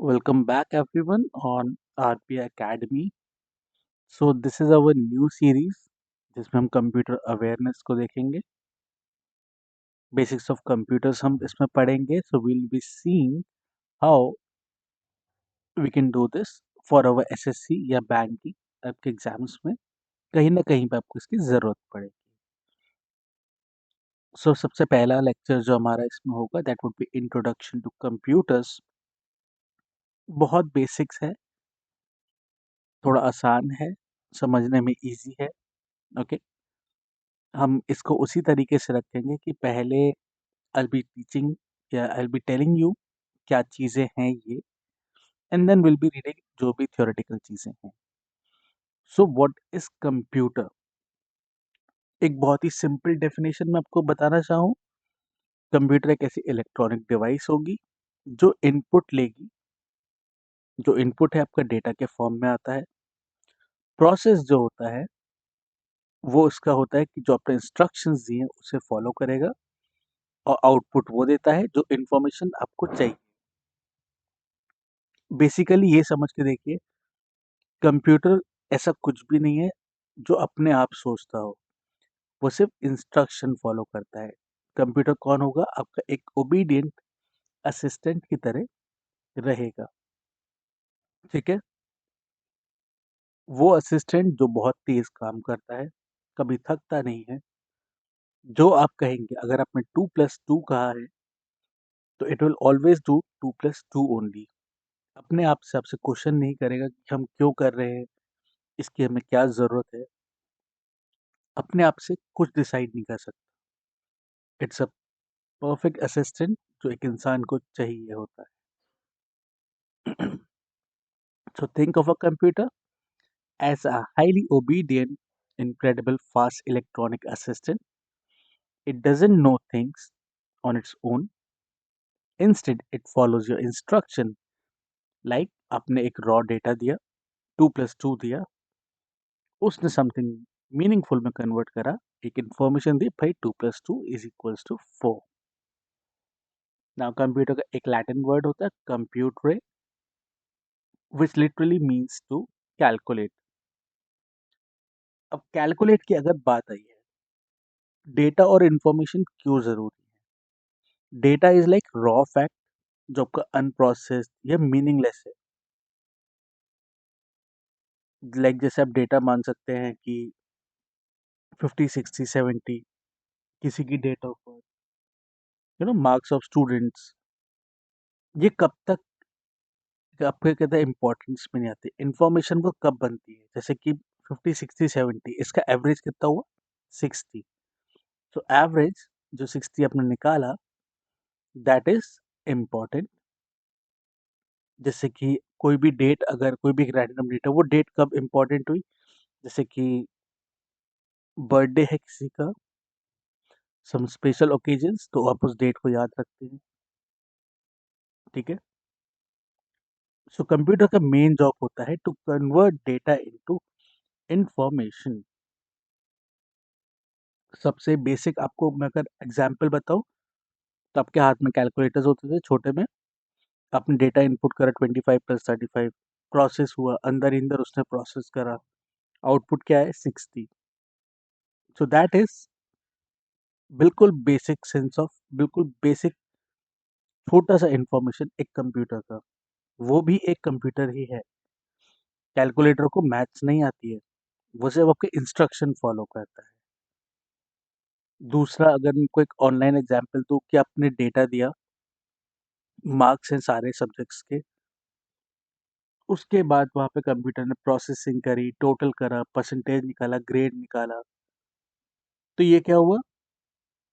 Welcome back everyone on RPI Academy. So this is our new series जिसमें हम computer awareness को देखेंगे. Basics of computers हम इसमें पढ़ेंगे. So we'll be seeing how we can do this for our SSC या bank की आपके एग्जाम्स में कहीं ना कहीं पे आपको इसकी ज़रूरत पड़ेगी. सो सबसे पहला लेक्चर जो हमारा इसमें होगा that would be introduction to computers. बहुत बेसिक्स है, थोड़ा आसान है, समझने में इजी है. ओके, हम इसको उसी तरीके से रखेंगे कि पहले आई बी टीचिंग या आई बी टेलिंग यू क्या चीज़ें हैं ये, and then will be reading जो भी थ्योरेटिकल चीज़ें हैं. So what is computer? एक बहुत ही सिंपल डेफिनेशन में आपको बताना चाहूँ. कंप्यूटर एक ऐसी इलेक्ट्रॉनिक डिवाइस होगी जो इनपुट लेगी. जो इनपुट है आपका डेटा के फॉर्म में आता है. प्रोसेस जो होता है वो इसका होता है कि जो आपने इंस्ट्रक्शंस दिए हैं उसे फॉलो करेगा, और आउटपुट वो देता है जो इन्फॉर्मेशन आपको चाहिए. बेसिकली ये समझ के देखिए, कंप्यूटर ऐसा कुछ भी नहीं है जो अपने आप सोचता हो. वो सिर्फ इंस्ट्रक्शन फॉलो करता है. कंप्यूटर कौन होगा? आपका एक ओबीडियंट असिस्टेंट की तरह रहेगा. ठीक है, वो असिस्टेंट जो बहुत तेज काम करता है, कभी थकता नहीं है. जो आप कहेंगे, अगर आपने 2+2 कहा है तो it will always do 2+2 only. अपने आप से आपसे क्वेश्चन नहीं करेगा कि हम क्यों कर रहे हैं, इसकी हमें क्या ज़रूरत है. अपने आप से कुछ डिसाइड नहीं कर सकता. इट्स अ परफेक्ट असिस्टेंट जो एक इंसान को चाहिए होता है. So think of a computer as a highly obedient, incredible fast electronic assistant. It doesn't know things on its own. Instead, it follows your instruction. Like आपने एक raw data दिया, 2+2 दिया, उसने something meaningful में convert करा, एक information दी, भाई 2+2 is equals to 4. Now computer का एक Latin word होता है computere, which literally means to calculate. अब कैलकुलेट की अगर बात आई है, डेटा और इन्फॉर्मेशन क्यों जरूरी है? Data is like raw fact जो आपका अनप्रोसेस्ड या मीनिंगलेस है. लाइक जैसे आप डेटा मान सकते हैं कि 50, 60, 70 किसी की date of birth, marks of students, ये कब तक आपके कहते हैं इंपॉर्टेंस में नहीं आती. इन्फॉर्मेशन वो कब बनती है? जैसे कि 50, 60, 70 इसका एवरेज कितना हुआ? 60. तो एवरेज जो 60 आपने निकाला, दैट इज इम्पॉर्टेंट. जैसे कि कोई भी डेट, अगर कोई भी रैंडम डेट है, वो डेट कब इम्पोर्टेंट हुई? जैसे कि बर्थडे है किसी का, सम स्पेशल ओकेजन्स, तो आप उस डेट को याद रखते हैं. ठीक है. सो कंप्यूटर का मेन जॉब होता है to convert data into information. सबसे बेसिक आपको मैं अगर एग्जांपल बताऊं, तो आपके हाथ में कैलकुलेटर्स होते थे छोटे में. आपने डेटा इनपुट करा 25+35, प्रोसेस हुआ, अंदर ही अंदर उसने प्रोसेस करा, आउटपुट क्या है? 60. सो दैट इज बिल्कुल बेसिक सेंस ऑफ, बिल्कुल बेसिक छोटा सा इंफॉर्मेशन एक कंप्यूटर का. वो भी एक कंप्यूटर ही है. कैलकुलेटर को मैथ्स नहीं आती है, वो सिर्फ आपके इंस्ट्रक्शन फॉलो करता है. दूसरा, अगर मैं कोई एक ऑनलाइन एग्जांपल दूं कि आपने डेटा दिया, मार्क्स हैं सारे सब्जेक्ट्स के, उसके बाद वहाँ पे कंप्यूटर ने प्रोसेसिंग करी, टोटल करा, परसेंटेज निकाला, ग्रेड निकाला. तो ये क्या हुआ?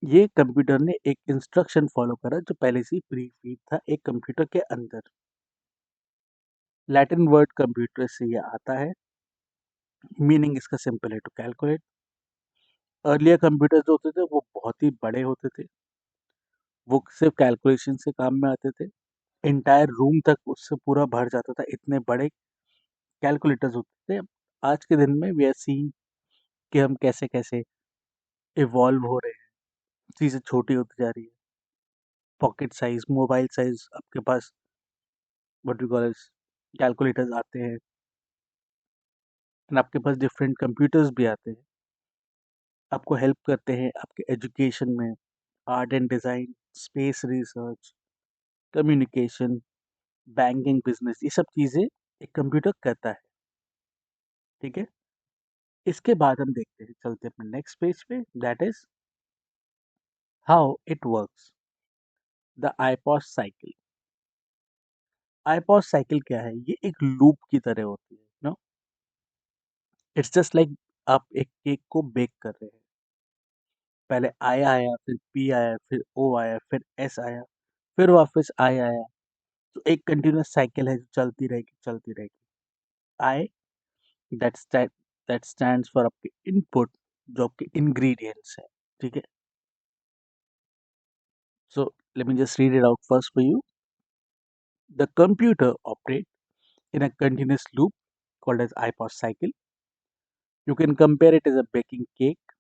ये कंप्यूटर ने एक इंस्ट्रक्शन फॉलो करा जो पहले से ही प्री फीड था एक कंप्यूटर के अंदर. लैटिन वर्ड कंप्यूटर से ये आता है. मीनिंग इसका सिंपल है, टू कैलकुलेट. अर्लियर कंप्यूटर जो होते थे वो बहुत ही बड़े होते थे, वो सिर्फ कैलकुलेशन से काम में आते थे. इंटायर रूम तक उससे पूरा भर जाता था, इतने बड़े कैलकुलेटर्स होते थे. आज के दिन में वी आर सीइंग कि हम कैसे कैसे इवॉल्व हो रहे हैं, चीज़ें छोटी होती जा रही है. पॉकेट साइज, मोबाइल साइज आपके पास व्हाट यू कॉल कैलकुलेटर्स आते हैं, एंड आपके पास डिफरेंट कंप्यूटर्स भी आते हैं, आपको हेल्प करते हैं आपके एजुकेशन में, art and design, space research, communication, banking, business, ये सब चीज़ें एक कंप्यूटर करता है, ठीक है। इसके बाद हम देखते हैं, चलते हैं अपने नेक्स्ट पेज पे, that is how it works, the IPOS cycle. IPOS cycle क्या है? ये एक लूप की तरह होती है, नो, इट्स जस्ट लाइक आप एक केक को बेक कर रहे हैं, पहले आई आया, फिर पी आया, फिर ओ आया, फिर एस आया, फिर वापस आई आया। तो एक कंटिन्यूअस साइकिल है जो चलती रहेगी, चलती रहेगी। आई, दैट दैट स्टैंड्स फॉर आपके इनपुट, जो आपके इंग्रेडिएंट्स है, ठीक है। So let me just read it out first for you. The computer operate in a continuous loop called as IPOS cycle. You can compare it as a baking cake.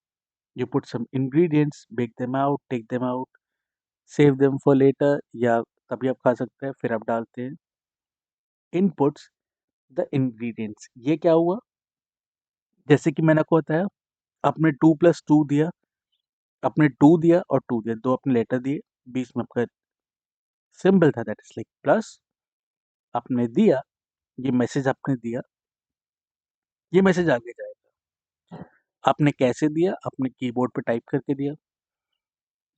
You put some ingredients, bake them out, take them out, save them for later, या तभी आप खा सकते हैं, फिर आप डालते हैं inputs, the ingredients। ये क्या हुआ? जैसे कि मैंने आपको बताया, आपने 2 + 2 दिया, आपने 2 दिया और 2 दिया, दो आपने लेटर दिए, बीच में आपका सिंबल था, दैट इज लाइक प्लस, आपने दिया, ये मैसेज आपने दिया, ये मैसेज आगे जाएगा। आपने कैसे दिया? आपने कीबोर्ड पे टाइप करके दिया।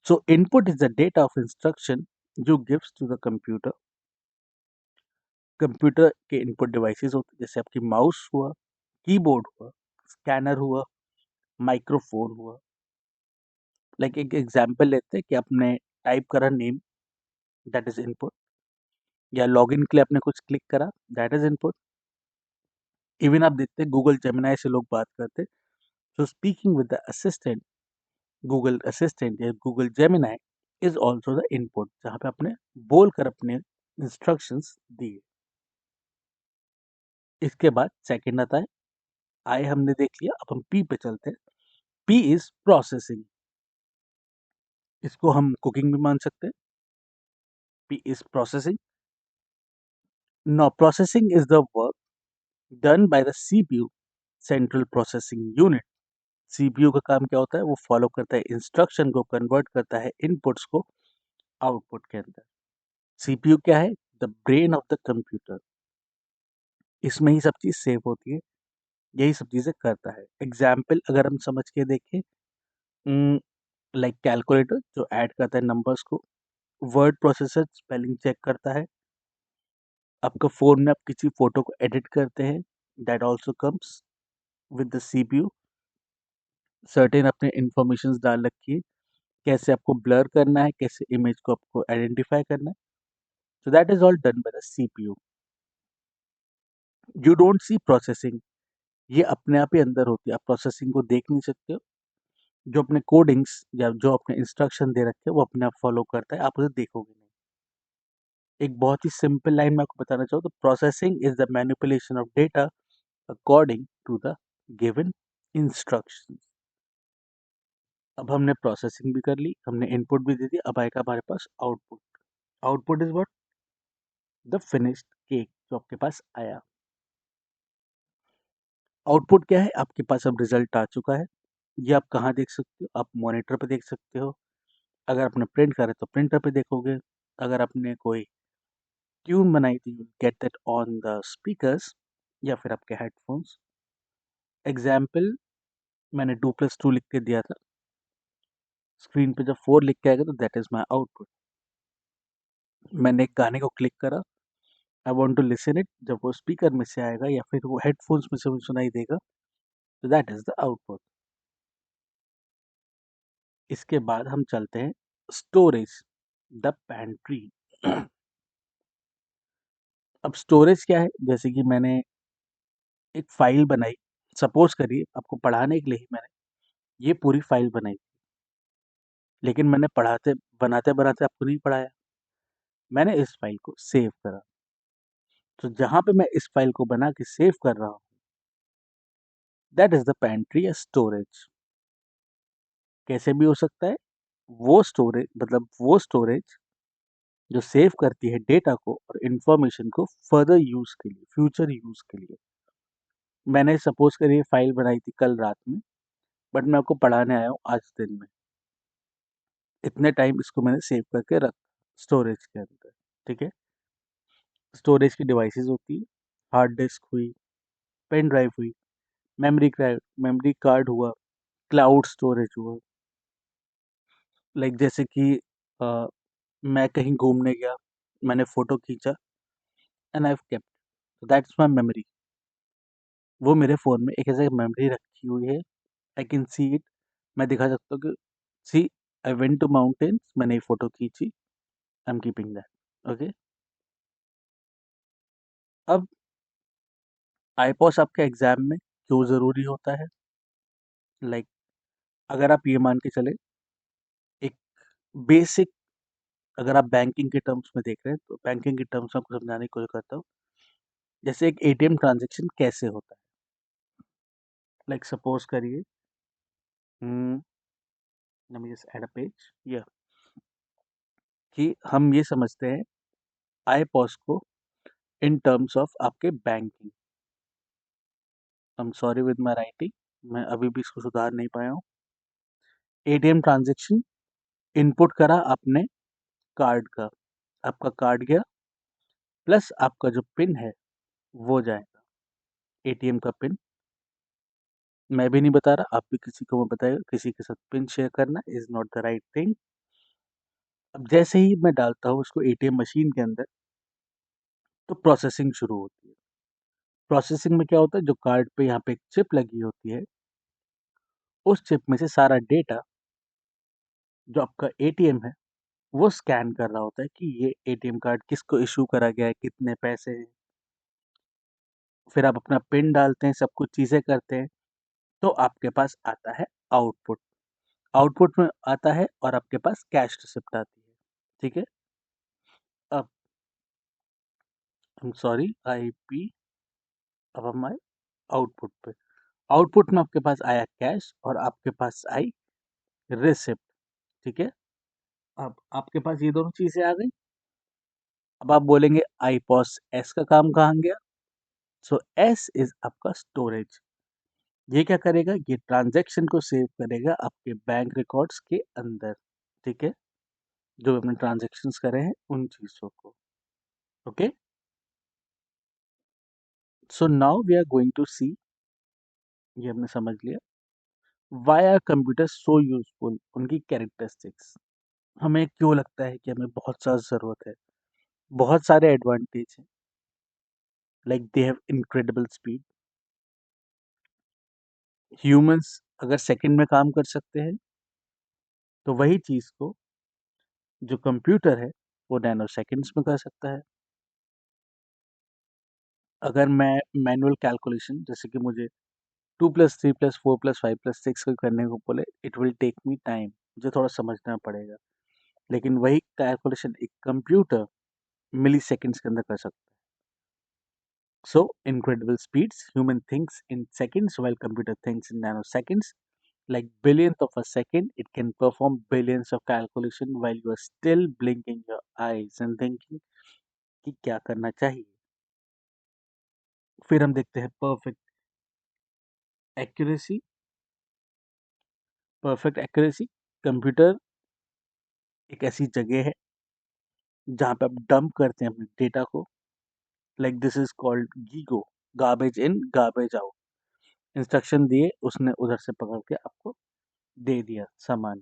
So input is the data of instruction you gives to the computer. Computer के इनपुट डिवाइसेस होते हैं, जैसे आपकी माउस हुआ, कीबोर्ड हुआ, स्कैनर हुआ, माइक्रोफोन हुआ। लाइक एक एग्जांपल लेते हैं कि आपने टाइप करा नेम, दैट इज इनपुट, या लॉगिन के लिए आपने कुछ क्लिक करा, दैट इज इनपुट। इवन आप देखते हैं गूगल जेमिनाई से लोग बात करते हैं, so speaking with the assistant, Google assistant या Google Gemini is also the input, जहाँ पे आपने बोलकर अपने इंस्ट्रक्शंस दिए। इसके बाद सेकंड आता है, आई हमने देख लिया, अब हम पी पे चलते हैं। पी इज प्रोसेसिंग, इसको हम कुकिंग भी मान सकते हैं। P is processing. No, processing is the work done by the CPU, central processing unit. CPU का काम क्या होता है? वो फॉलो करता है इंस्ट्रक्शन को, कन्वर्ट करता है इनपुट्स को आउटपुट के अंदर। सीपीयू क्या है? The brain of the computer. इसमें ही सब चीज सेव होती है, यही सब चीजें करता है। एग्जाम्पल अगर हम समझ के देखें, लाइक कैलकुलेटर जो ऐड करता है नंबर्स को, वर्ड प्रोसेसर स्पेलिंग चेक करता है, आपका फ़ोन में आप किसी फ़ोटो को एडिट करते हैं, that also comes with the CPU. Certain अपने इन्फॉर्मेशंस डाल रखिए, कैसे आपको ब्लर करना है, कैसे इमेज को आपको आइडेंटिफाई करना है, so that is all done by the CPU. You don't see processing, ये अपने आप ही अंदर होती है, आप प्रोसेसिंग को देख नहीं सकते हो। जो अपने कोडिंग्स या जो अपने इंस्ट्रक्शन दे रखे हैं, वो अपने आप फॉलो करता है, आप उसे देखोगे नहीं। एक बहुत ही सिंपल लाइन मैं आपको बताना चाहूँ तो, processing is the manipulation of data according to the given instructions. अब हमने प्रोसेसिंग भी कर ली, हमने इनपुट भी दे दिया, अब आएगा हमारे पास output. Output is what? The finished cake जो आपके पास आया। आउटपुट क्या है? आपके पास अब रिजल्ट आ चुका है। ये आप कहाँ देख सकते हो? आप मॉनिटर पे देख सकते हो। अगर आपने प्रिंट करा है तो प्रिंटर पे देखोगे। अगर आपने कोई ट्यून बनाई थी, you get that on the speakers या फिर आपके हेडफोन्स। एग्जाम्पल, मैंने 2 + 2 लिख के दिया था, स्क्रीन पे जब 4 लिख के आएगा तो दैट इज माई आउटपुट। मैंने एक गाने को क्लिक करा, I want to listen it, जब वो स्पीकर में से आएगा या फिर वो हेडफोन्स में से मुझे सुनाई देगा, तो दैट इज द आउटपुट। इसके बाद हम चलते हैं स्टोरेज, द पैंट्री। अब स्टोरेज क्या है? जैसे कि मैंने एक फाइल बनाई, सपोज करिए आपको पढ़ाने के लिए ही मैंने ये पूरी फाइल बनाई, लेकिन मैंने पढ़ाते बनाते बनाते आपको नहीं पढ़ाया, मैंने इस फाइल को सेव करा। तो जहां पे मैं इस फाइल को बना के सेव कर रहा हूँ, दैट इज द पैंट्री या स्टोरेज। कैसे भी हो सकता है, वो स्टोरेज मतलब वो स्टोरेज जो सेव करती है डेटा को और इंफॉर्मेशन को फर्दर यूज़ के लिए, फ्यूचर यूज़ के लिए। मैंने सपोज़ करिए फ़ाइल बनाई थी कल रात में, बट मैं आपको पढ़ाने आया हूँ आज दिन में। इतने टाइम इसको मैंने सेव करके रख स्टोरेज के अंदर, ठीक है? स्टोरेज की डिवाइसेज़ होती है, हार्ड डिस्क हुई, पेन ड्राइव हुई, मेमोरी कार्ड हुआ, क्लाउड स्टोरेज हुआ। लाइक जैसे कि अ, मैं कहीं घूमने गया, मैंने फ़ोटो खींचा and I have kept, that's my memory. वो मेरे फ़ोन में एक ऐसे मेमोरी रखी हुई है, आई कैन सी इट। मैं दिखा सकता हूँ कि सी आई वेंट टू माउंटेन्स, मैंने ये फ़ोटो खींची, I am keeping that, okay? अब आईपॉस आपके एग्ज़ाम में क्यों ज़रूरी होता है? लाइक अगर आप ये मान के चलें, एक बेसिक, अगर आप बैंकिंग के टर्म्स में देख रहे हैं, तो बैंकिंग के टर्म्स में आपको समझाने की कोशिश करता हूँ। जैसे एक एटीएम ट्रांज़ैक्शन कैसे होता है? लाइक सपोज़ करिए, हुँ, let me just add a page, या कि हम ये समझते हैं आईपॉस को इन टर्म्स ऑफ आपके banking. I am sorry with my writing, मैं अभी भी इसको सुधार नहीं पाया हूँ। एटीएम ट्रांज़ैक्शन, इनपुट करा आपने कार्ड का, आपका कार्ड गया, प्लस आपका जो पिन है, वो जाएगा। एटीएम का पिन मैं भी नहीं बता रहा, आप भी किसी को मत बताइएगा, किसी के साथ पिन शेयर करना is not the right thing. अब जैसे ही मैं डालता हूँ उसको एटीएम मशीन के अंदर, तो प्रोसेसिंग शुरू होती है। प्रोसेसिंग में क्या होता है, जो कार्ड पे यहाँ पे एक चिप लगी होती है, उस चिप में से सारा डेटा जो आपका एटीएम है, वो स्कैन कर रहा होता है कि ये एटीएम कार्ड किसको इश्यू करा गया है, कितने पैसे हैं। फिर आप अपना पिन डालते हैं, सब कुछ चीज़ें करते हैं, तो आपके पास आता है आउटपुट। आउटपुट में आता है और आपके पास कैश रिसिप्ट आती है, ठीक है? अब आई एम सॉरी, आईपी, अब हम आए आउटपुट पे। आउटपुट में आपके पास आया कैश और आपके पास आई रिसिप्ट, ठीक है? अब आपके पास ये दोनों चीज़ें आ गई। अब आप बोलेंगे आईपॉस एस का काम कहाँ गया? सो एस इज़ आपका स्टोरेज। ये क्या करेगा? ये ट्रांज़ैक्शन को सेव करेगा आपके बैंक रिकॉर्ड्स के अंदर, ठीक है? जो आपने ट्रांज़ैक्शंस करे हैं उन चीज़ों को, okay? So now we are going to see, ये हमने समझ लिया, why are computers so useful, उनकी कैरेक्टरिस्टिक्स। हमें क्यों लगता है कि हमें बहुत ज़्यादा ज़रूरत है? बहुत सारे एडवांटेज हैं, like they have incredible speed. Humans अगर सेकंड में काम कर सकते हैं, तो वही चीज़ को जो कंप्यूटर है, वो नैनो सेकंड्स में कर सकता है। अगर मैं मैनुअल कैलकुलेशन, जैसे कि मुझे 2 + 3 + 4 + 5 + 6 को करने को बोले, it will take me time, मुझे थोड़ा समझना पड़ेगा। लेकिन वही कैलकुलेशन एक कंप्यूटर मिलीसेकंड्स के अंदर कर सकता है। So, incredible speeds, human thinks in seconds while computer thinks in nanoseconds. Like billionth of a second, it can perform billions of calculation while you are still blinking your eyes and thinking कि क्या करना चाहिए। फिर हम देखते हैं accuracy perfect accuracy. Computer एक ऐसी जगह है जहाँ पे आप डंप करते हैं अपने डेटा को। Like this is called GIGO, garbage in garbage out. Instruction दिए, उसने उधर से पकड़ के आपको दे दिया सामान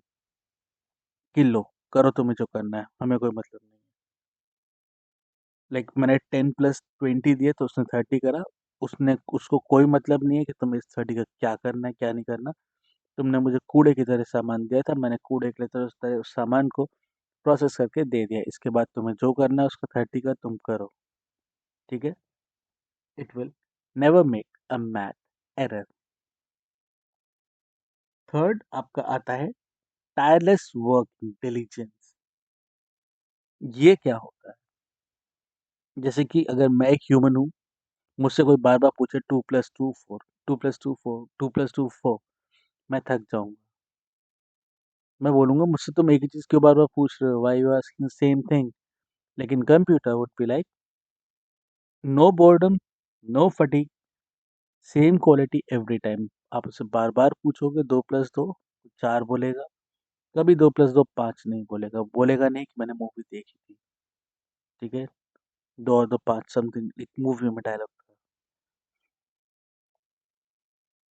कि लो, करो तुम्हें जो करना है, हमें कोई मतलब नहीं है। लाइक मैंने 10 + 20 दिए तो उसने 30 करा। उसने उसको कोई मतलब नहीं है कि तुम्हें इस 30 का क्या करना है, क्या नहीं करना। तुमने मुझे कूड़े की तरह सामान दिया था, मैंने कूड़े की तरह उस सामान को प्रोसेस करके दे दिया। इसके बाद तुम्हें जो करना है उसका 30 का तुम करो, ठीक है? It will never make a math error. Third आपका आता है टायरलेस वर्क इंटेलिजेंस। ये क्या होता है? जैसे कि अगर मैं एक ह्यूमन हूँ, मुझसे कोई बार-बार पूछे 2 + 2 4, 2 + 2 4, 2 + 2 4, मैं थक जाऊँगा। मैं बोलूँगा मुझसे तुम एक ही चीज़ क्यों बार-बार पूछ रहे हो? Why you are asking the same thing? लेकिन computer would be like no boredom, no fatigue, same quality every time. आप उससे बार बार पूछोगे 2+2 4 बोलेगा, कभी 2+2 5 नहीं बोलेगा, बोलेगा नहीं कि मैंने मूवी देखी थी। ठीक है, 2 और 2 5 समथिंग एक मूवी में डायलॉग था।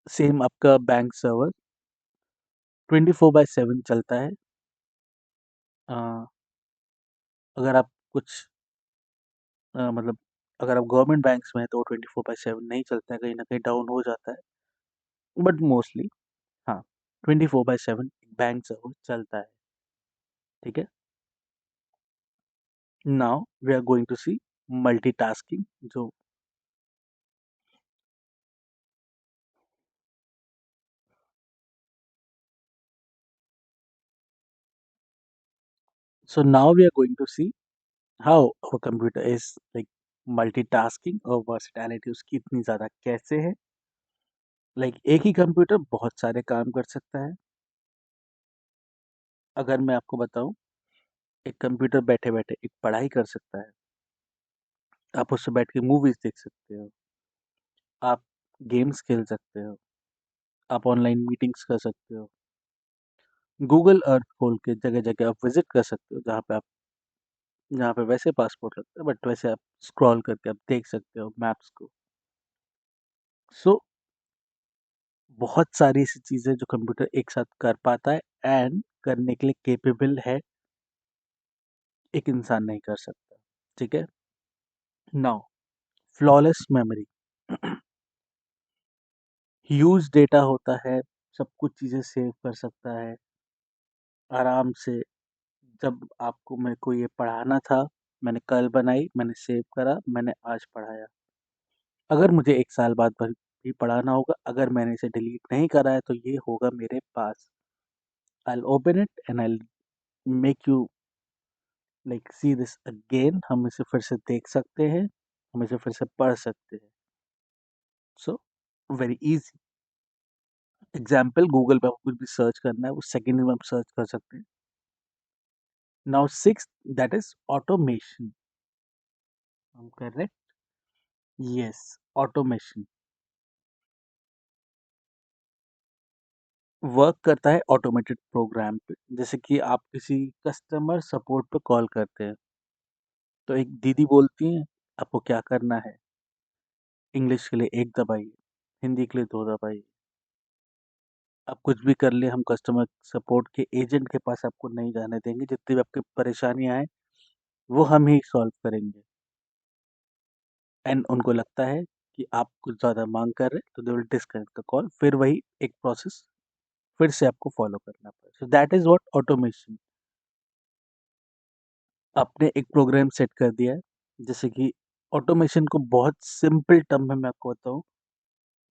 सेम आपका बैंक सर्वर 24/7 चलता है। अ, अगर आप कुछ मतलब अगर आप गवर्नमेंट बैंक्स में हैं तो 24/7 नहीं चलता है, कहीं ना कहीं डाउन हो जाता है, बट मोस्टली हाँ 24/7 बैंक सर्वर चलता है। ठीक है, now we are going to see multitasking. जो so now we are going to see how our computer is like multitasking और वर्सेटैलिटी उसकी इतनी ज़्यादा कैसे है। एक ही कंप्यूटर बहुत सारे काम कर सकता है। अगर मैं आपको बताऊं, एक कंप्यूटर बैठे बैठे एक पढ़ाई कर सकता है, आप उससे बैठ के मूवीज देख सकते हो, आप गेम्स खेल सकते हो, आप ऑनलाइन मीटिंग्स कर सकते हो, गूगल अर्थ खोल के जगह जगह आप विजिट कर सकते हो, जहाँ पे वैसे पासपोर्ट लगता है बट वैसे आप स्क्रॉल करके आप देख सकते हो मैप्स को। सो बहुत सारी ऐसी चीज़ें जो कंप्यूटर एक साथ कर पाता है एंड करने के लिए केपेबल है, एक इंसान नहीं कर सकता। ठीक है, now flawless memory. Huge data होता है, सब कुछ चीज़ें सेव कर सकता है आराम से। जब आपको मेरे को ये पढ़ाना था, मैंने कल बनाई, मैंने सेव करा, मैंने आज पढ़ाया। अगर मुझे 1 साल बाद भी पढ़ाना होगा, अगर मैंने इसे डिलीट नहीं करा है तो ये होगा मेरे पास। I open it and I make you see this again. हम इसे फिर से देख सकते हैं, हम इसे फिर से पढ़ सकते हैं। So very easy. Example, Google पे आपको कुछ भी सर्च करना है वो सेकेंड में आप सर्च कर सकते हैं। Now six, that is automation. हम करेक्ट, यस, ऑटोमेशन वर्क करता है ऑटोमेटेड प्रोग्राम पे। जैसे कि आप किसी कस्टमर सपोर्ट पे कॉल करते हैं, तो एक दीदी बोलती हैं आपको क्या करना है, इंग्लिश के लिए 1 दबाइए, हिंदी के लिए 2 दबाइए। आप कुछ भी कर ले, हम कस्टमर सपोर्ट के एजेंट के पास आपको नहीं जाने देंगे, जितनी भी आपकी परेशानियां हैं वो हम ही सॉल्व करेंगे। एंड उनको लगता है कि आप कुछ ज़्यादा मांग कर रहे हैं तो they will disconnect the call, फिर वही एक प्रोसेस फिर से आपको फॉलो करना पड़ेगा। सो दैट इज व्हाट ऑटोमेशन। आपने एक प्रोग्राम सेट कर दिया है, जैसे कि ऑटोमेशन को बहुत सिंपल टर्म में मैं आपको बताऊं,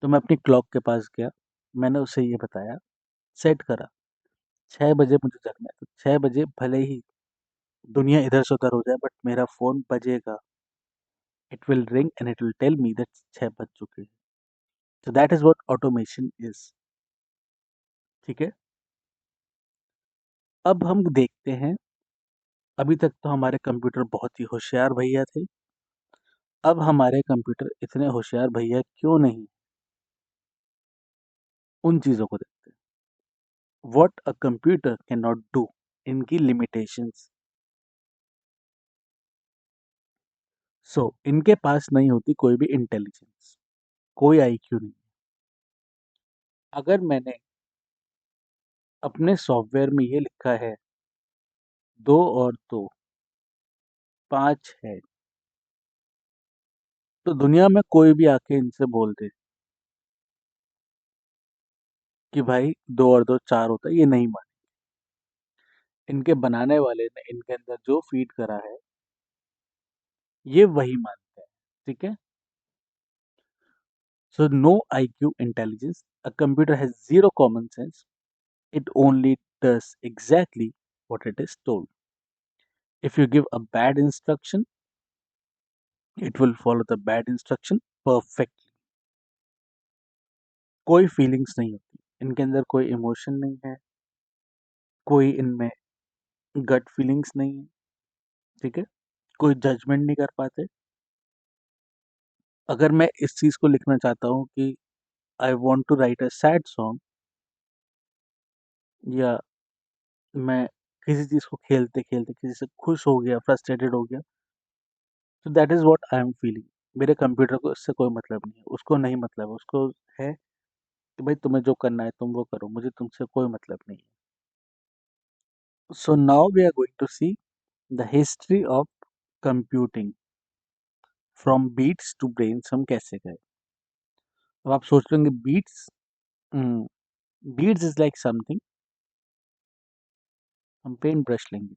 तो मैं अपनी क्लॉक के पास गया, मैंने उसे ये बताया, सेट करा 6 बजे मुझे जगना है, तो 6 बजे भले ही दुनिया इधर से उधर हो जाए बट मेरा फ़ोन बजेगा, it will ring and it will tell me that 6 बज चुके हैं। So that is what automation is. ठीक है, अब हम देखते हैं, अभी तक तो हमारे कंप्यूटर बहुत ही होशियार भैया थे, अब हमारे कंप्यूटर इतने होशियार भैया क्यों नहीं, उन चीज़ों को देखते हैं। What a computer can not do, इनकी लिमिटेशंस। सो इनके पास नहीं होती कोई भी इंटेलिजेंस, कोई आईक्यू नहीं। अगर मैंने अपने सॉफ्टवेयर में ये लिखा है 2 और 2 5 है, तो दुनिया में कोई भी आके इनसे बोल दे कि भाई 2 और 2 4 होता है, ये नहीं मान। इनके बनाने वाले ने इनके अंदर जो फीड करा है ये वही मानते हैं। ठीक है, so no IQ intelligence, a computer has zero common sense, it only does exactly what it is told. If you give a bad instruction, it will follow the bad instruction perfectly. कोई feelings नहीं होती इनके अंदर, कोई emotion नहीं है, कोई इनमें गट फीलिंग्स नहीं है। ठीक है, कोई जजमेंट नहीं कर पाते। अगर मैं इस चीज़ को लिखना चाहता हूँ कि I want to write a sad song, या मैं किसी चीज़ को खेलते-खेलते किसी से खुश हो गया, फ्रस्ट्रेटेड हो गया, तो that is what I am feeling. मेरे कंप्यूटर को इससे कोई मतलब नहीं है, उसको नहीं मतलब है, उसको है कि भाई तुम्हें जो करना है तुम वो करो, मुझे तुमसे कोई मतलब नहीं है। So now we are going to see the history of computing from beads to brains हम कैसे गए। अब आप सोच रहे होंगे beads, beads is like something, हम पेंट ब्रश लेंगे।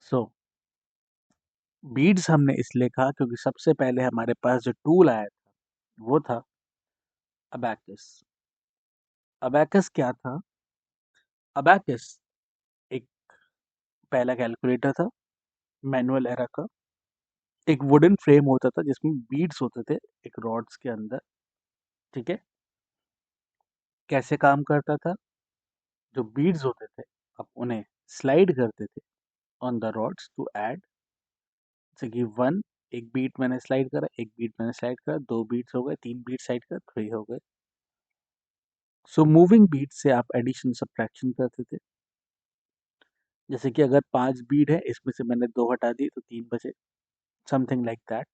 सो बीट्स हमने इसलिए कहा क्योंकि सबसे पहले हमारे पास जो टूल आया था वो था अबैकस। अबैकस क्या था? अबैकस एक पहला कैलकुलेटर था, मैनुअल एरा का। एक वुडन फ्रेम होता था जिसमें बीड्स होते थे एक रॉड्स के अंदर, ठीक है। कैसे काम करता था? जो बीड्स होते थे आप उन्हें स्लाइड करते थे on the rods to add, जैसे कि वन, एक बीट मैंने स्लाइड करा, एक बीट मैंने स्लाइड करा, दो बीट्स हो गए, तीन बीट स्लाइड करा, थ्री हो गए। सो मूविंग बीट से आप एडिशन सब्ट्रैक्शन करते थे। जैसे कि अगर 5 बीट है, इसमें से मैंने 2 हटा दिए तो 3 बचे, समथिंग लाइक दैट।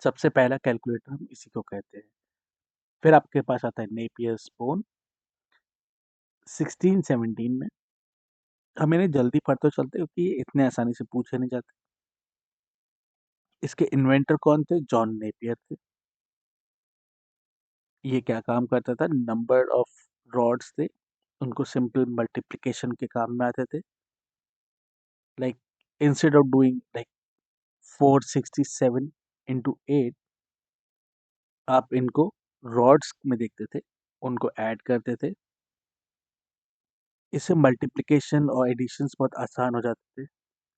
सबसे पहला कैलकुलेटर हम इसी को कहते हैं। फिर आपके पास आता है नेपियर्स बोन 1617 में। हम इन्हें जल्दी पढ़ते चलते क्योंकि ये इतने आसानी से पूछे नहीं जाते। इसके इन्वेंटर कौन थे? जॉन नेपियर थे। ये क्या काम करता था? नंबर ऑफ रॉड्स थे, उनको सिंपल मल्टीप्लिकेशन के काम में आते थे। Like instead of doing like 467 into 8, आप इनको रॉड्स में देखते थे, उनको ऐड करते थे। इससे मल्टीप्लिकेशन और एडिशंस बहुत आसान हो जाते थे,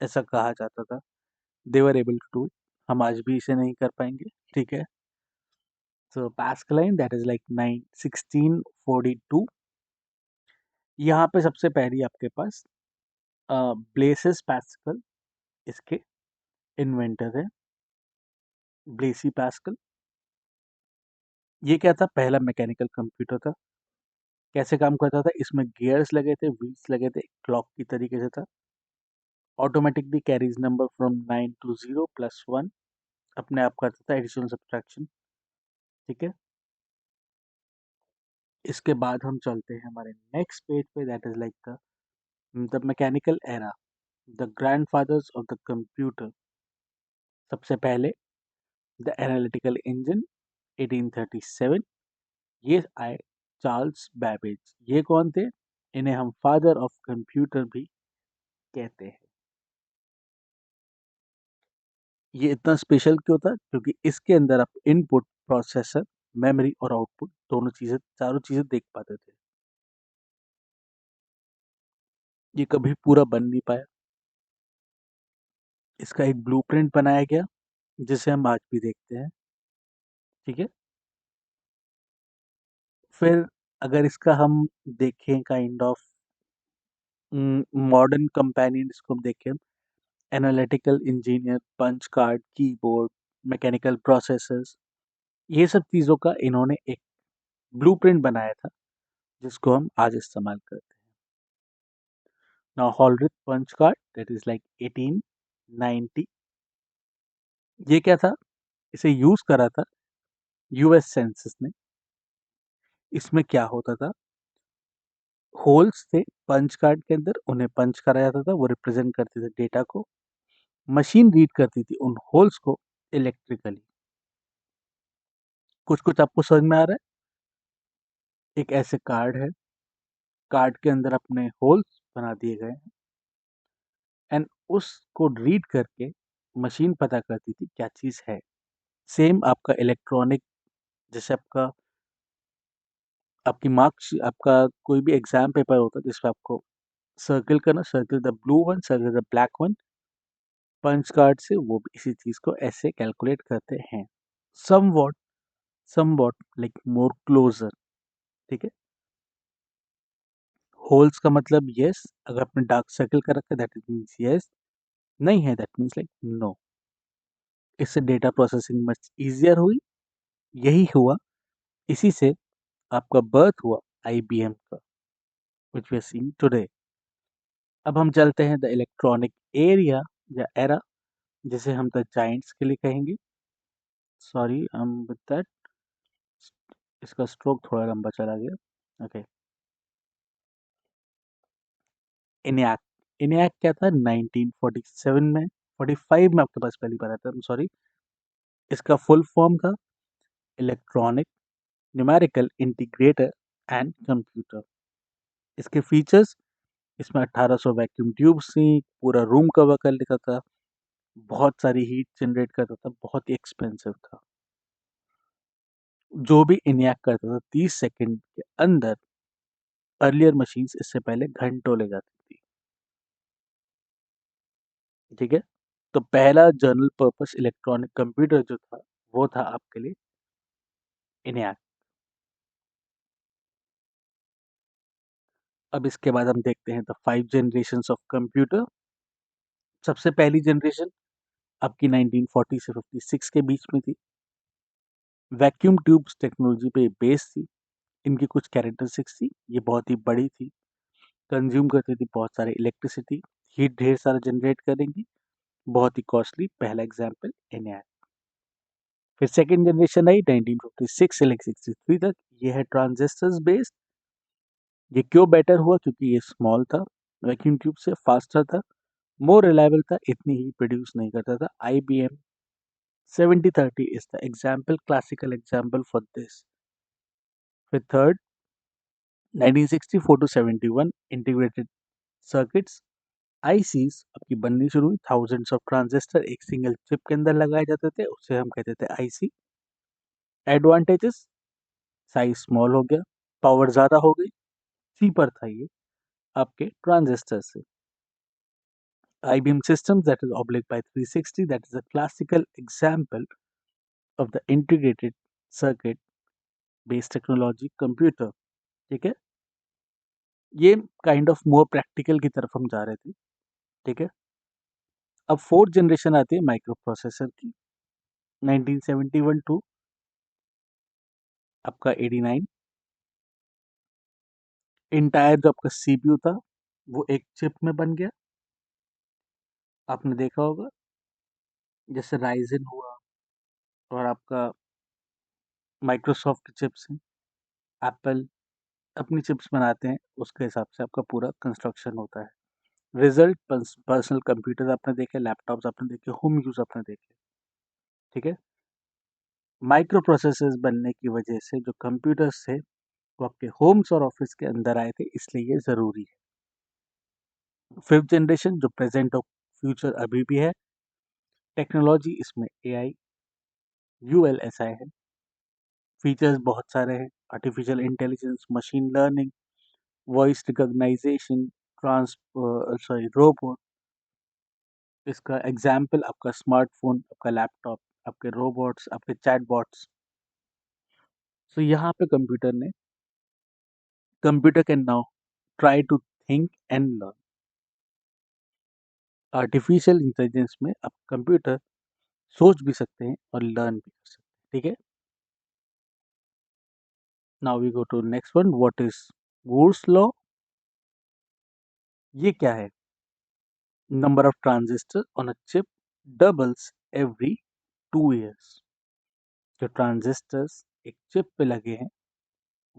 ऐसा कहा जाता था। They were able to do it. हम आज भी इसे नहीं कर पाएंगे, ठीक है। So Pascaline that is like 9 1642। यहाँ पे सबसे पहली आपके पास ब्लेसेस पास्कल इसके इन्वेंटर है। ब्लेसी पास्कल, ये क्या था? पहला मैकेनिकल कंप्यूटर था। कैसे काम करता था? इसमें गियर्स लगे थे, व्हील्स लगे थे, क्लॉक की तरीके से था। Automatically carries number from 9 to 0 plus 1, अपने आप करता था एडिशन सब्ट्रैक्शन, ठीक है। इसके बाद हम चलते हैं हमारे नेक्स्ट पेज पे, that is like the mechanical era, the grandfathers of the computer. सबसे पहले द एनालिटिकल इंजन 1837, ये आए चार्ल्स बैबेज। ये कौन थे? इन्हें हम फादर ऑफ कंप्यूटर भी कहते हैं। ये इतना स्पेशल क्यों था? क्योंकि इसके अंदर आप इनपुट, प्रोसेसर, मेमोरी और आउटपुट दोनों चीजें, चारों चीजें देख पाते थे। ये कभी पूरा बन नहीं पाया। इसका एक ब्लूप्रिंट बनाया गया जिसे हम आज भी देखते हैं, ठीक है। फिर अगर इसका हम देखें काइंड ऑफ मॉडर्न कंपेनियन, इसको हम देखें, analytical engineer, punch card, keyboard, mechanical processors, ये सब चीज़ों का इन्होंने एक ब्लूप्रिंट बनाया था जिसको हम आज इस्तेमाल करते हैं। Now Hollerith punch card that is like 1890, ये क्या था? इसे यूज करा था यूएस सेंसस ने। इसमें क्या होता था? होल्स थे पंच कार्ड के अंदर, उन्हें पंच करा जाता था, वो रिप्रेजेंट करते थे डेटा को। मशीन रीड करती थी उन होल्स को इलेक्ट्रिकली। कुछ कुछ आपको समझ में आ रहा है? एक ऐसे कार्ड है, कार्ड के अंदर अपने होल्स बना दिए गए हैं, एंड उसको रीड करके मशीन पता करती थी क्या चीज़ है। सेम आपका इलेक्ट्रॉनिक, जैसे आपका, आपकी मार्क्स, आपका कोई भी एग्जाम पेपर होता है जिसमें आपको सर्किल करना, circle the blue one, circle the black one, punch card से वो भी इसी चीज़ को ऐसे कैलकुलेट करते हैं। Somewhat, somewhat like more closer, ठीक है। होल्स का मतलब यस, अगर आपने डार्क सर्किल कर रखा है दैट इज मीन्स यस। नहीं है, दैट मीन्स लाइक नो। इससे डेटा प्रोसेसिंग मच ईजियर हुई, यही हुआ, इसी से आपका बर्थ हुआ आईबीएम का, which we are seeing today. अब हम चलते हैं द इलेक्ट्रॉनिक एरिया या एरा, जिसे हम द जायंट्स के लिए कहेंगे। सॉरी विद दैट, इसका स्ट्रोक थोड़ा लंबा चला गया। Okay, ENIAC. इनैक क्या था? 1947 में, 45 में आपके पास पहली बार आता है, सॉरी। इसका फुल फॉर्म था electronic numerical integrator and computer. इसके फीचर्स, इसमें 1800 वैक्यूम ट्यूब्स थी, पूरा रूम कवर कर लेता था, बहुत सारी हीट जनरेट करता था, बहुत ही एक्सपेंसिव था। जो भी इनैक करता था 30 सेकंड के अंदर, अर्लियर मशीन्स इससे पहले घंटों ले जाती थी। ठीक है, तो पहला जनरल पर्पस इलेक्ट्रॉनिक कंप्यूटर जो था, वो था आपके लिए इनैक। अब इसके बाद हम देखते हैं द 5 जनरेशंस ऑफ कंप्यूटर। सबसे पहली जनरेशन आपकी 1940 से 56 के बीच में थी। वैक्यूम ट्यूब्स टेक्नोलॉजी पे बेस थी। इनकी कुछ कैरेक्टरिस्टिक्स थी, ये बहुत ही बड़ी थी, कंज्यूम करती थी बहुत सारे इलेक्ट्रिसिटी, हीट ढेर सारा जनरेट करेंगी, बहुत ही कॉस्टली। पहला एग्जाम्पल एनआई। फिर सेकेंड जनरेशन आई 1956 से 63 तक, ये है ट्रांजिस्टर्स बेस्ड। ये क्यों बेटर हुआ? क्योंकि ये स्मॉल था, वैक्यूम ट्यूब से फास्टर था, मोर रिलायबल था, इतनी ही प्रोड्यूस नहीं करता था। IBM 7030 is the example, classical example for this. फिर third 1964 to 71 integrated circuits, ICs आपकी बननी शुरू हुई। थाउजेंड्स ऑफ ट्रांजिस्टर एक सिंगल चिप के अंदर लगाए जाते थे, उसे हम कहते थे आईसी। एडवांटेजेस, साइज स्मॉल हो गया, पावर ज़्यादा हो गई, चीपर था ये आपके ट्रांजिस्टर से। IBM systems, that is Oblique by 360, that is a classical example of the integrated circuit based technology computer। ठीक है, ये काइंड ऑफ मोर प्रैक्टिकल की तरफ हम जा रहे थे। ठीक है, अब फोर्थ जनरेशन आती है माइक्रो प्रोसेसर की, 1971 टू आपका 89। इंटायर जो आपका सीपीयू था, वो एक चिप में बन गया। आपने देखा होगा, जैसे राइजन हुआ, और आपका माइक्रोसॉफ्ट चिप्स हैं, एप्पल अपनी चिप्स बनाते हैं, उसके हिसाब से आपका पूरा कंस्ट्रक्शन होता है। रिजल्ट, पर्सनल कंप्यूटर आपने देखे, लैपटॉप्स आपने देखे, होम यूज आपने देखे। ठीक है, माइक्रो प्रोसेसर्स बनने की वजह से जो कंप्यूटर्स थे, वो आपके होम्स और ऑफिस के अंदर आए थे, इसलिए ये ज़रूरी है। फिफ्थ जनरेशन जो प्रेजेंट और फ्यूचर अभी भी है, टेक्नोलॉजी इसमें AI ULSI है। फीचर्स बहुत सारे हैं, artificial intelligence, machine learning, voice recognization, trans sorry robot. इसका एग्जाम्पल आपका स्मार्टफोन, आपका लैपटॉप, आपके रोबोट्स, आपके चैटबॉट्स। सो यहाँ पे computer can now try to think and learn. Artificial intelligence में आप कंप्यूटर सोच भी सकते हैं और लर्न भी कर सकते हैं। ठीक है, now we go to next one, what is Moore's law? ये क्या है? Number of transistor on a chip doubles every 2 years। जो ट्रांजिस्टर्स एक चिप पे लगे हैं,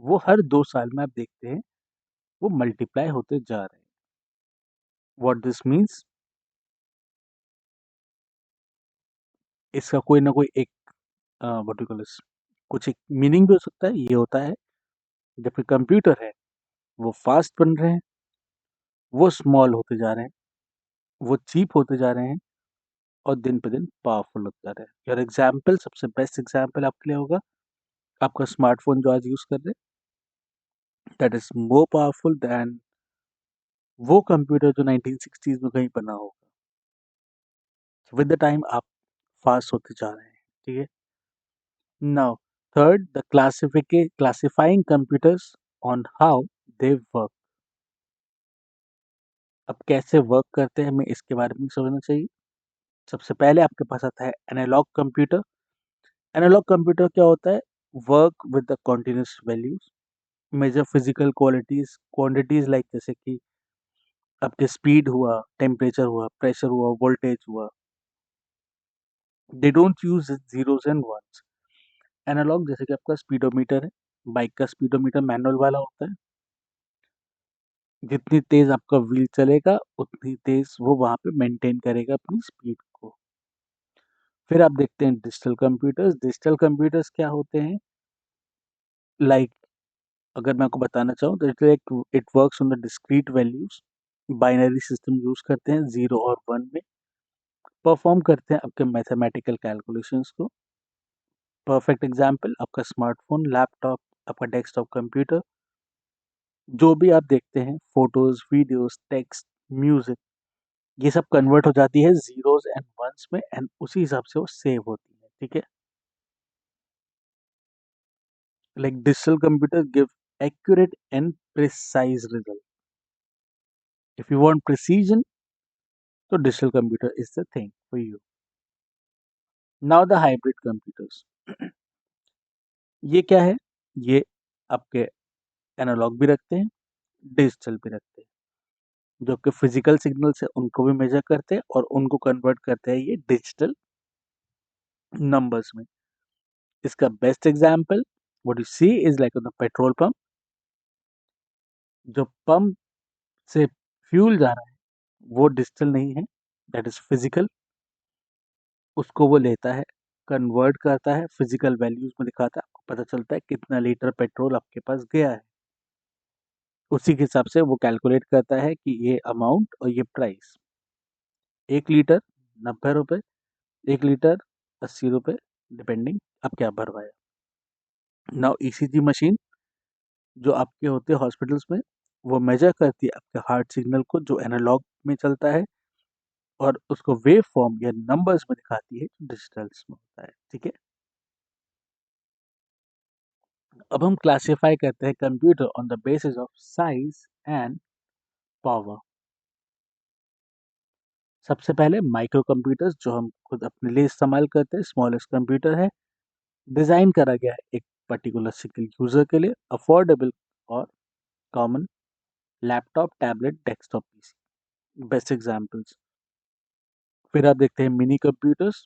वो हर 2 साल में आप देखते हैं वो मल्टीप्लाई होते जा रहे हैं। व्हाट दिस मीन्स, इसका कोई ना कोई एक व्हाट यू कॉल दिस, कुछ एक मीनिंग भी हो सकता है। ये होता है जब कंप्यूटर है वो फास्ट बन रहे हैं, वो स्मॉल होते जा रहे हैं, वो चीप होते जा रहे हैं, और दिन पे दिन पावरफुल होते जा रहे हैं। योर एग्जाम्पल, सबसे बेस्ट एग्जाम्पल आपके लिए होगा आपका स्मार्टफोन जो आज यूज कर रहे हैं, that is more powerful than वो कंप्यूटर जो 1960s में कहीं बना होगा। विद द टाइम आप फास्ट होते जा रहे हैं। ठीक है, now third the classifying computers on how they work. अब कैसे वर्क करते हैं हमें इसके बारे में समझना चाहिए। सबसे पहले आपके पास आता है एनालॉग कंप्यूटर। एनालॉग कंप्यूटर क्या होता है? Work with the continuous values, measure physical qualities quantities like जैसे कि आपके स्पीड हुआ, टेम्परेचर हुआ, प्रेशर हुआ, वोल्टेज हुआ। They don't use zeros and ones. Analogue जैसे कि आपका स्पीडोमीटर है, बाइक का स्पीडोमीटर मैनुअल वाला होता है। जितनी तेज आपका व्हील चलेगा उतनी तेज वो वहां पे मेंटेन करेगा अपनी स्पीड को। फिर आप देखते हैं डिजिटल कंप्यूटर्स। डिजिटल कंप्यूटर्स क्या होते हैं? लाइक अगर मैं आपको बताना चाहूँ तो it works on the discrete values. Binary system use करते हैं 0 और 1 में। परफॉर्म करते हैं आपके मैथमेटिकल कैलकुलेशंस को। परफेक्ट एग्जांपल आपका स्मार्टफोन, लैपटॉप, आपका डेस्कटॉप कंप्यूटर। जो भी आप देखते हैं, फोटोज, वीडियोस, टेक्स्ट, म्यूजिक, ये सब कन्वर्ट हो जाती है जीरोस एंड वंस में, एंड उसी हिसाब से वो सेव होती है। ठीक है? Like digital computer give accurate and precise result. If you want precision, so digital computer is the thing for you. Now the hybrid computers. ये क्या है? ये आपके एनालॉग भी रखते हैं, डिजिटल भी रखते हैं। जो आपके फिजिकल सिग्नल्स है उनको भी मेजर करते हैं और उनको कन्वर्ट करते हैं ये डिजिटल नंबर्स में। इसका best example what you see is like on the petrol pump. जो पंप से फ्यूल जा रहा है वो डिजिटल नहीं है, दैट इज फिजिकल। उसको वो लेता है, कन्वर्ट करता है, फिजिकल वैल्यूज में दिखाता है, आपको पता चलता है कितना लीटर पेट्रोल आपके पास गया है। उसी के हिसाब से वो कैलकुलेट करता है कि ये अमाउंट और ये प्राइस। 1 लीटर 90 रुपये, 1 लीटर 80 रुपये, डिपेंडिंग आप क्या भरवाए। नाउ ईसीजी मशीन जो आपके होते हैं हॉस्पिटल्स में, वो मेजर करती है आपके हार्ट सिग्नल को जो एनालॉग में चलता है, और उसको वेव फॉर्म या नंबर्स में दिखाती है जो डिजिटल्स में होता है। ठीक है? अब हम क्लासिफाई करते हैं computer on the basis of size and power. सबसे पहले माइक्रो कंप्यूटर्स जो हम खुद अपने लिए इस्तेमाल करते हैं, स्मॉलेस्ट कंप्यूटर है, डिजाइन करा गया है एक पर्टिकुलर सिंगल यूजर के लिए, अफोर्डेबल और common. Laptop, tablet, desktop PC best examples. फिर आप देखते हैं मिनी कंप्यूटर्स।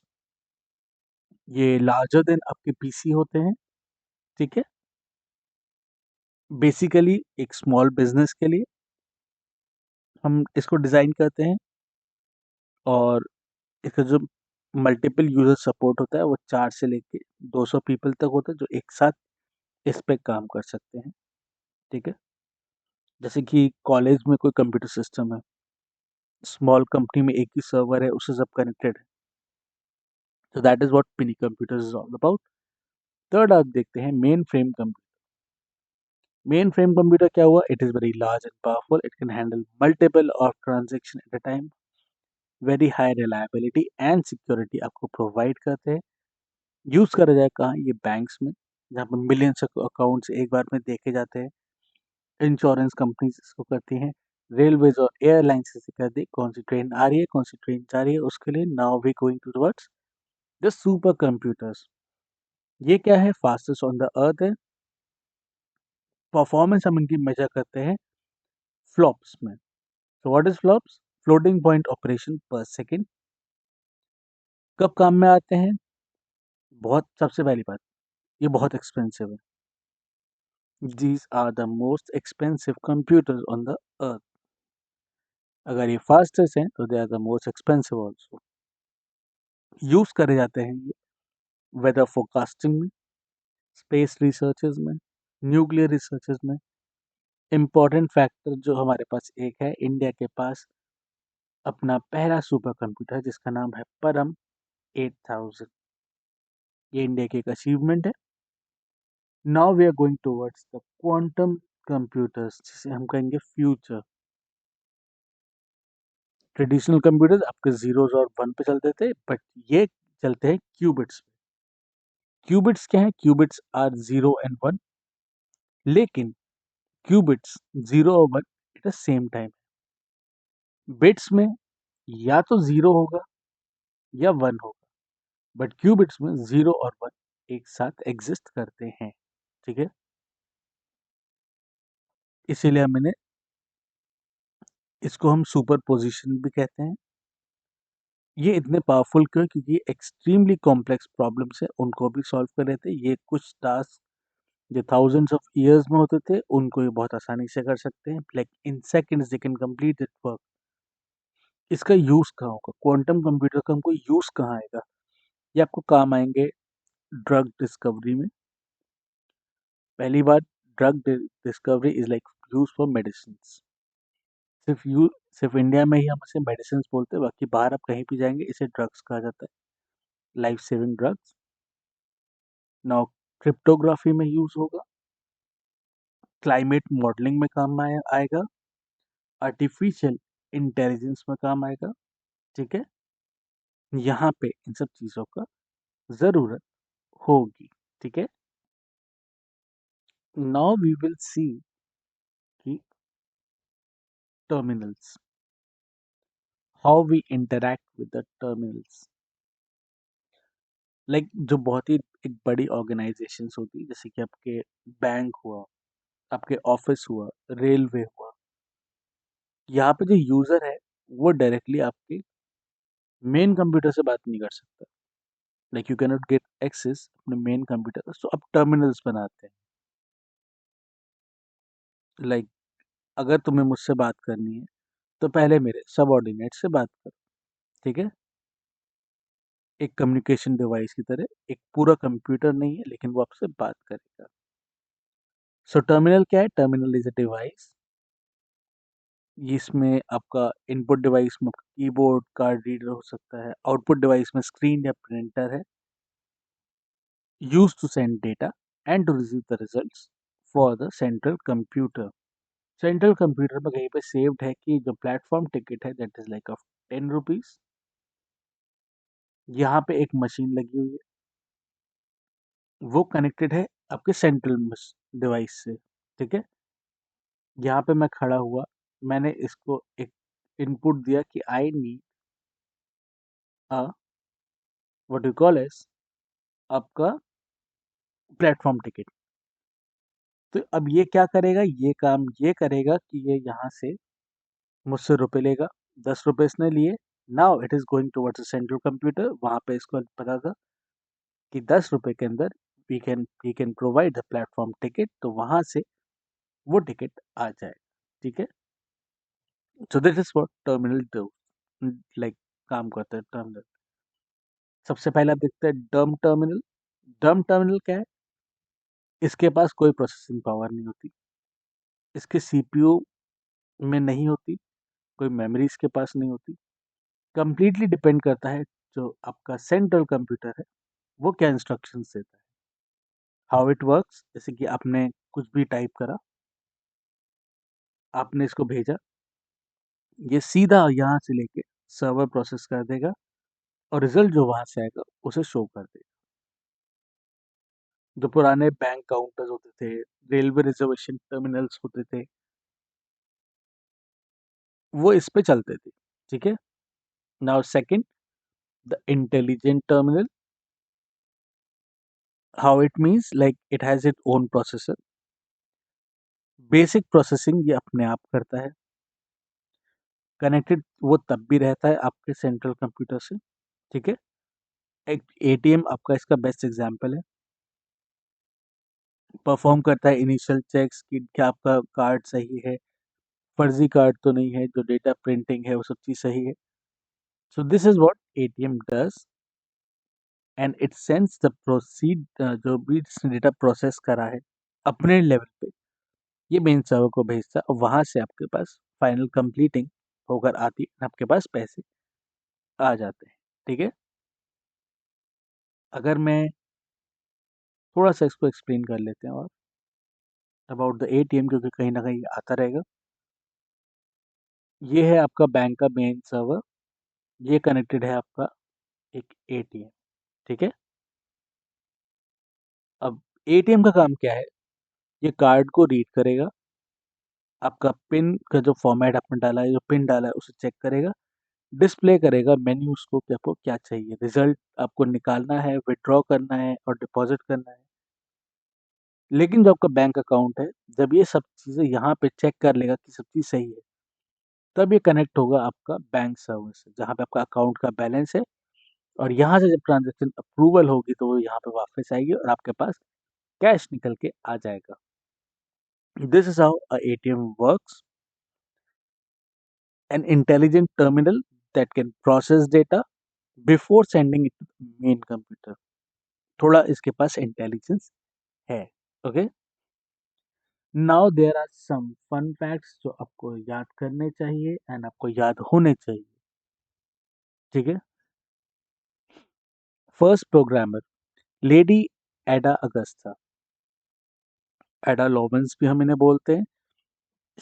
ये लार्जर देन आपके पीसी होते हैं। ठीक है? बेसिकली एक स्मॉल बिजनेस के लिए हम इसको डिजाइन करते हैं, और इसका जो मल्टीपल यूजर सपोर्ट होता है वो 4 से लेके 200 पीपल तक होता है जो एक साथ इस पे काम कर सकते हैं। ठीक है? जैसे कि कॉलेज में कोई कंप्यूटर सिस्टम है, स्मॉल कंपनी में एक ही सर्वर है, उससे सब कनेक्टेड है। तो that is what mini computers is all about. Third आप देखते हैं main frame computer. Main frame computer क्या हुआ? It is very large and powerful, it can handle multiple of transaction at a time, very high reliability and security आपको provide करते हैं। Use करा जाए कहाँ? ये बैंक्स में, जहाँ पर मिलियंस अकाउंट्स एक बार में देखे जाते हैं। इंश्योरेंस कंपनीज इसको करती हैं। रेलवेज और एयरलाइंस इसे करती है। कौन सी ट्रेन आ रही है, कौन सी ट्रेन जा रही है, उसके लिए now we going towards the super computers. ये क्या है? फास्टेस्ट ऑन द अर्थ है। परफॉर्मेंस हम इनकी मेजर करते हैं फ्लॉप्स में। सो what is flops? Floating point operation पर सेकेंड। कब काम में आते हैं? बहुत, सबसे पहली बात, ये बहुत एक्सपेंसिव है। These are the most expensive computers on the earth. अगर ये फास्टेस्ट हैं तो they are the most expensive also. Use करे जाते हैं ये वेदर फोरकास्टिंग में, स्पेस रिसर्चेज में, न्यूक्लियर रिसर्चेज में। इम्पोर्टेंट फैक्टर जो हमारे पास एक है, इंडिया के पास अपना पहला सुपर कंप्यूटर है जिसका नाम है परम 8000। ये इंडिया की एक अचीवमेंट है। Now we are going towards the quantum computers, जिसे हम कहेंगे फ्यूचर। ट्रेडिशनल कंप्यूटर्स आपके जीरोस और वन पे चलते थे, बट ये चलते हैं क्यूबिट्स पे। क्यूबिट्स क्या है? क्यूबिट्स आर 0 and 1, लेकिन क्यूबिट्स 0 और 1 at the same time. Bits में या तो 0 होगा या 1 होगा, बट क्यूबिट्स में 0 और 1 एक साथ एग्जिस्ट करते हैं, ठीक है? इसीलिए मैंने इसको हम सुपरपोज़िशन भी कहते हैं। ये इतने पावरफुल क्यों? क्योंकि एक्सट्रीमली कॉम्प्लेक्स प्रॉब्लम्स हैं, उनको भी सॉल्व कर रहे थे। ये कुछ टास्क जो थाउजेंड्स ऑफ ईयर्स में होते थे, उनको ये बहुत आसानी से कर सकते हैं। Like in seconds they can complete that work. इसका यूज़ कहाँ होगा? क्वांटम कंप्यूटर का हमको यूज़ कहाँ आएगा? ये आपको काम आएंगे ड्रग डिस्कवरी में। पहली बात, drug discovery is like use for medicines. सिर्फ यू सिर्फ इंडिया में ही हम इसे मेडिसिन बोलते हैं, बाकी बाहर आप कहीं भी जाएंगे इसे ड्रग्स कहा जाता है, life saving drugs. Now cryptography में यूज होगा, क्लाइमेट मॉडलिंग में काम आएगा, आर्टिफिशियल इंटेलिजेंस में काम आएगा, ठीक है? यहाँ पे इन सब चीज़ों का ज़रूरत होगी, ठीक है? नाउ वी विल सी कि terminals, how we interact with the terminals. Like जो बहुत ही एक बड़ी ऑर्गेनाइजेशंस होती है, जैसे कि आपके बैंक हुआ, आपके ऑफिस हुआ, रेलवे हुआ, यहाँ पे जो यूज़र है वो डायरेक्टली आपके मेन कंप्यूटर से बात नहीं कर सकता। Like you can not get access अपने मेन कंप्यूटर, तो आप टर्मिनल्स बनाते हैं। लाइक अगर तुम्हें मुझसे बात करनी है तो पहले मेरे सबऑर्डिनेट से बात करो, ठीक है? एक कम्युनिकेशन डिवाइस की तरह, एक पूरा कंप्यूटर नहीं है लेकिन वो आपसे बात करेगा। सो टर्मिनल क्या है? Terminal is a device. इसमें आपका इनपुट डिवाइस में आपका कीबोर्ड, कार्ड रीडर हो सकता है, आउटपुट डिवाइस में स्क्रीन या प्रिंटर है, use to send data and to receive the results for the central computer. Central computer में कहीं पे सेव्ड है कि जो प्लेटफॉर्म टिकट है that is like of 10 rupees. यहाँ पे एक मशीन लगी हुई है, वो कनेक्टेड है आपके सेंट्रल डिवाइस से, ठीक है? यहाँ पे मैं खड़ा हुआ, मैंने इसको एक इनपुट दिया कि I need a what you call S आपका प्लेटफॉर्म टिकट। तो अब ये क्या करेगा? ये काम ये करेगा कि ये यहाँ से मुझसे रुपए लेगा। 10 रुपए इसने लिए। Now it is going towards central computer. वहां पे इसको पता था कि 10 रुपए के अंदर we can provide the platform ticket, तो वहां से वो टिकट आ जाए, ठीक है? So this is what terminal do, like काम करता है टर्मिनल। सबसे पहले आप देखते हैं डम टर्मिनल। डम टर्मिनल क्या है? इसके पास कोई प्रोसेसिंग पावर नहीं होती, इसके सीपीयू में नहीं होती, कोई मेमोरी इसके पास नहीं होती। कंप्लीटली डिपेंड करता है जो आपका सेंट्रल कंप्यूटर है वो क्या इंस्ट्रक्शंस देता है, हाउ इट वर्क्स। जैसे कि आपने कुछ भी टाइप करा, आपने इसको भेजा, ये सीधा यहाँ से लेके सर्वर प्रोसेस कर देगा और रिजल्ट जो वहां से आएगा उसे शो कर देगा। जो पुराने बैंक काउंटर्स होते थे, रेलवे रिजर्वेशन टर्मिनल्स होते थे, वो इस पे चलते थे, ठीक है? Now second, the intelligent terminal. How it means like it has it own processor, basic processing ये अपने आप करता है। कनेक्टेड वो तब भी रहता है आपके सेंट्रल कंप्यूटर से, ठीक है? एक एटीएम आपका इसका बेस्ट एग्जांपल है। परफॉर्म करता है इनिशियल चेक्स कि क्या आपका कार्ड सही है, फर्जी कार्ड तो नहीं है, जो डेटा प्रिंटिंग है वो सब चीज़ सही है। So this is what ATM does, and it sends the proceed, जो भी जिसने डेटा प्रोसेस करा है अपने लेवल पे, ये मेन सर्वर को भेजता है और वहां से आपके पास फाइनल कंप्लीटिंग होकर आती है, आपके पास पैसे आ जाते हैं, ठीक है? अगर मैं थोड़ा सा इसको एक्सप्लेन कर लेते हैं और अबाउट द एटीएम, क्योंकि कहीं ना कहीं आता रहेगा। ये है आपका बैंक का मेन सर्वर, ये कनेक्टेड है आपका एक एटीएम, ठीक है? अब एटीएम का काम क्या है? ये कार्ड को रीड करेगा, आपका पिन का जो फॉर्मेट आपने डाला है, जो पिन डाला है, उसे चेक करेगा, डिस्प्ले करेगा मेन्यू उसको कि आपको क्या चाहिए, रिजल्ट आपको निकालना है, विथड्रॉ करना है और डिपॉजिट करना है। लेकिन जो आपका बैंक अकाउंट है, जब ये सब चीज़ें यहाँ पे चेक कर लेगा कि सब चीज़ सही है, तब ये कनेक्ट होगा आपका बैंक सर्वर से, जहाँ पे आपका अकाउंट का बैलेंस है, और यहाँ से जब ट्रांज़ैक्शन अप्रूवल होगी तो वो यहाँ पे वापस आएगी और आपके पास कैश निकल के आ जाएगा। This is how a ATM works, an intelligent terminal that can process data before sending it to main computer. थोड़ा इसके पास इंटेलिजेंस है। Okay, now there are some fun facts जो आपको याद करने चाहिए एंड आपको याद होने चाहिए। ठीक है, फर्स्ट प्रोग्रामर लेडी एडा अगस्ता, एडा लॉरेंस भी हम इन्हें बोलते हैं।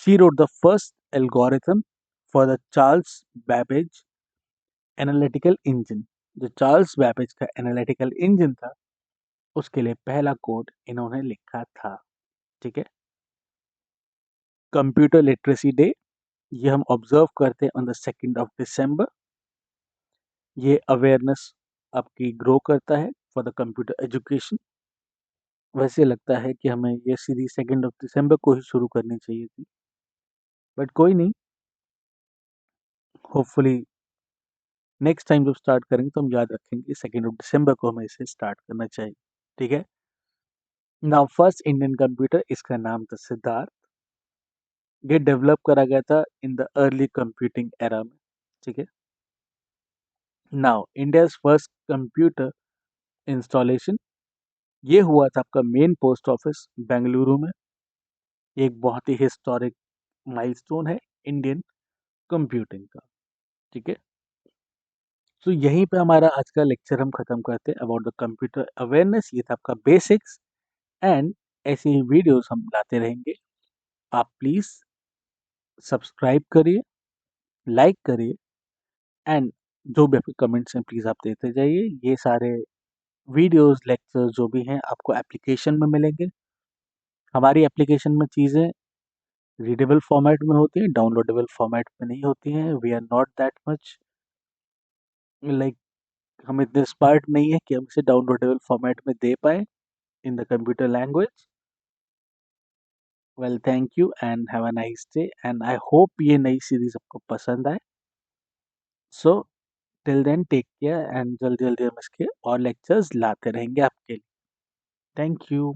She wrote the first algorithm for the Charles Babbage analytical engine. जो चार्ल्स बैबेज का एनालिटिकल इंजन था, उसके लिए पहला कोड इन्होंने लिखा था। ठीक है, कंप्यूटर लिटरेसी डे, ये हम ऑब्जर्व करते हैं on the 2nd of December. ये अवेयरनेस आपकी ग्रो करता है फॉर द कंप्यूटर एजुकेशन। वैसे लगता है कि हमें ये सीरीज 2nd ऑफ दिसंबर को ही शुरू करनी चाहिए थी, बट कोई नहीं, होपफुली नेक्स्ट टाइम जब स्टार्ट करेंगे तो हम याद रखेंगे 2nd ऑफ दिसंबर को हमें इसे स्टार्ट करना चाहिए। ठीक है, नाउ फर्स्ट इंडियन कंप्यूटर, इसका नाम था सिद्धार्थ। ये डेवलप करा गया था in the early computing era में। ठीक है, now India's first computer installation, ये हुआ था आपका मेन पोस्ट ऑफिस बेंगलुरु में। ये एक बहुत ही हिस्टोरिक माइलस्टोन है इंडियन कंप्यूटिंग का। ठीक है, तो यहीं पे हमारा आज का लेक्चर हम खत्म करते हैं अबाउट द कंप्यूटर अवेयरनेस। ये था आपका बेसिक्स, एंड ऐसे ही वीडियोस हम लाते रहेंगे। आप प्लीज़ सब्सक्राइब करिए, लाइक करिए, एंड जो भी आपके कमेंट्स हैं प्लीज़ आप देते जाइए। ये सारे वीडियोस, लेक्चर्स जो भी हैं आपको एप्लीकेशन में मिलेंगे। हमारी एप्लीकेशन में चीज़ें रीडेबल फॉर्मेट में होती हैं, डाउनलोडेबल फॉर्मेट में नहीं होती हैं। We are not that much like, हम इतने स्मार्ट नहीं है कि हम इसे डाउनलोडेबल फॉर्मेट में दे पाए in the computer language. Well, thank you and have a nice day, and I hope ये नई सीरीज आपको पसंद आए। So till then take care, and जल्दी जल्दी हम इसके और लेक्चर्स लाते रहेंगे आपके लिए। Thank you.